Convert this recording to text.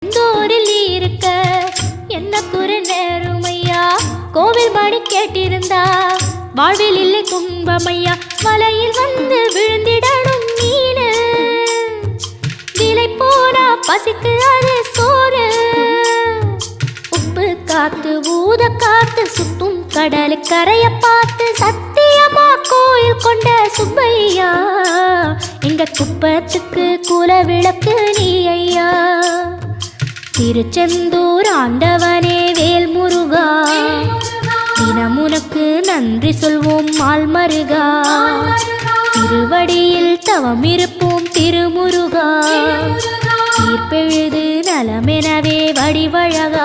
தூரில் இருக்க என்ன குறை நேருமையா கோவில் மணி கேட்டிருந்தா வாழ்வில் இல்லை துன்பமையா வலையில் வந்து விழுந்திடணும் மீனு விலை போனா பசிக்கு அது சோறு உப்பு காத்து ஊத காத்து சுத்தும் கடலு கரைய பார்த்து சத்தியமா கோயில் கொண்ட சுப்பையா எங்க குப்பத்துக்கு குல விளக்கு நீ ஐயா திருச்செந்தூர் ஆண்டவனே வேல் முருகா தினம் உனக்கு நன்றி சொல்வோம் மால்மருகா திருவடியில் தவம் இருப்போம் திருமுருகா தீர்ப்பெழுது நலமெனவே வடிவழகா